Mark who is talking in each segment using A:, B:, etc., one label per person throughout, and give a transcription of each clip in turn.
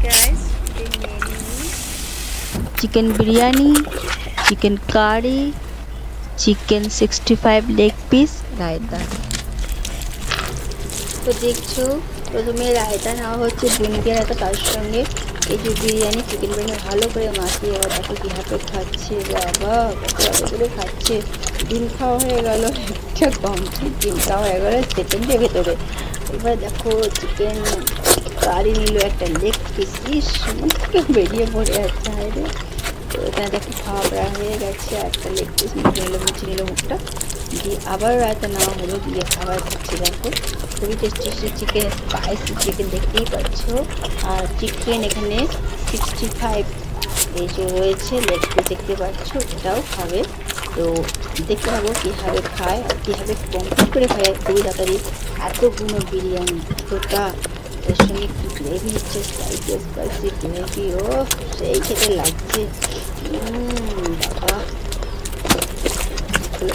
A: guys, today menu
B: chicken biryani, chicken curry, chicken 65 leg piece, raita।
A: তো দেখছো প্রথমে রায়তা নেওয়া হচ্ছে বুনকে রায়তা, তার সঙ্গে এই যে বিরিয়ানি, চিকেন বিরিয়ানি ভালো করে মাখিয়ে এবার দেখো কীভাবে খাচ্ছে। বাবা কত ভালো করে খাচ্ছে। ডিম খাওয়া হয়ে গেল একটা কমপ্লিট, ডিম খাওয়া হয়ে গেলো সেকেন্ডের ভেতরে। এবার দেখো চিকেন কারি নিল একটা লেগ পিস, সমস্ত বেরিয়ে পড়ে যাচ্ছে হাইরে। তো এখানে দেখো খাওয়া প্রায় হয়ে গেছে, একটা লেগ পিস নিল, মুছে নিল মুখটা দিয়ে, আবার রায়তা নেওয়া হলো, দিয়ে খাবার খাচ্ছে। দেখো খুবই টেস্টি চিকেন, স্পাইসি চিকেন দেখতেই পাচ্ছ। আর চিকেন এখানে 65 এই যে রয়েছে লেগ পিস দেখতে পাচ্ছ, এটাও খাবে। তো দেখতে পাবো কীভাবে খায় আর কীভাবে কমপ্লিট করে খায় খুবই তাড়াতাড়ি। এতগুলো বিরিয়ানি, এতটা, এর সঙ্গে কি গ্রেভি হচ্ছে, স্পাইসি স্পাইসি গ্রেভি, ও সেই খেতে লাগছে। বাবা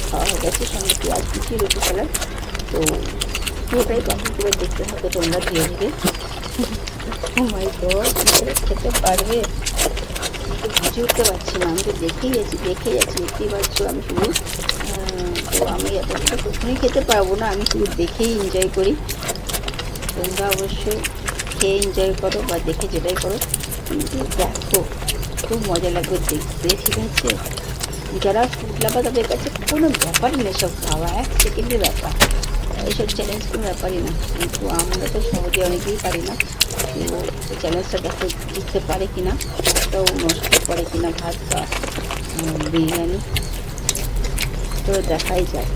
A: খাওয়া হয়ে গেছে, সঙ্গে পেঁয়াজ কুচি, রুটি স্যালাড। তো পুরোটাই কমপ্লিট করে দেখতে হবে তোমরা ধীরে ধীরে। ও মাই গড, খেতে পারবে? বুঝে উঠতে পারছি না, আমি তো দেখেই যাচ্ছি দেখতেই পাচ্ছ আমি শুধু। তো আমি এতটা কখনোই খেতে পারবো না, আমি শুধু দেখেই এনজয় করি। তোমরা অবশ্যই খেয়ে এনজয় করো বা দেখে যেটাই করো, কিন্তু দেখো খুব মজা লাগবে দেখতে, ঠিক আছে? যারা ফুড লাভার তাদের কাছে কোনো ব্যাপারই না, সব খাওয়া 1 সেকেন্ডের ব্যাপার, এইসব চ্যালেঞ্জ কোনো ব্যাপারই না। কিন্তু আমরা তো সহজে অনেকেই পারি না। তো চ্যালেঞ্জটা দেখো জিততে পারে কিনা, ভাতটাও নষ্ট করে কিনা, ভাত বা বিরিয়ানি, তো দেখাই যায়।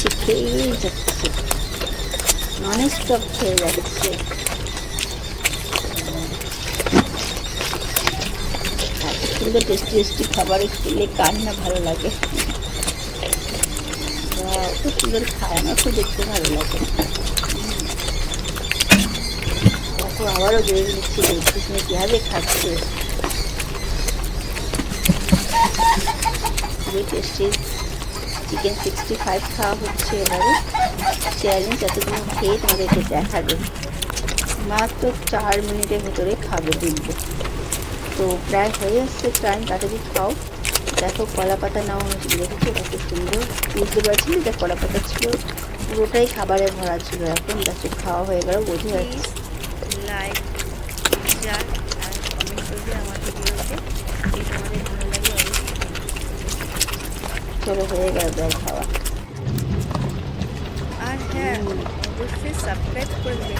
A: খেতেই যাচ্ছে, নন স্টপ খেয়ে যাচ্ছে। সুন্দর টেস্টি খাবার খেলে কার না ভালো লাগে। খুব সুন্দর খায়, আমার খুব দেখতে ভালো লাগে। দেখো আবারও বেড়ে নিচ্ছি, দেখছিস না কীভাবে খাচ্ছে, খুবই টেস্টি চিকেন 65 খাওয়া হচ্ছে। এবারে চ্যালেঞ্জ এতদিন খেয়ে তোমাদেরকে দেখাবে, মাত্র 4 মিনিটের ভেতরে খাবে দেখবে। তো প্রায় হয়ে আসছে টাইম, তাড়াতাড়ি খাও। দেখো কলা পাতা নেওয়া হয়েছিল, দেখেছো কত সুন্দর, বুঝতে পারছি না এটা কলা পাতা ছিল, পুরোটাই খাবারে ভরা ছিল। এখন দেখো খাওয়া হয়ে গেল, বোঝা যাচ্ছে। লাইক শেয়ার আর কমেন্ট করবে আমার ভিডিওতে, যদি তোমাদের ভালো লাগে। চলো হয়ে গেল দেয় খাওয়া। আর হ্যাঁ, অবশ্যই সাবস্ক্রাইব করবে।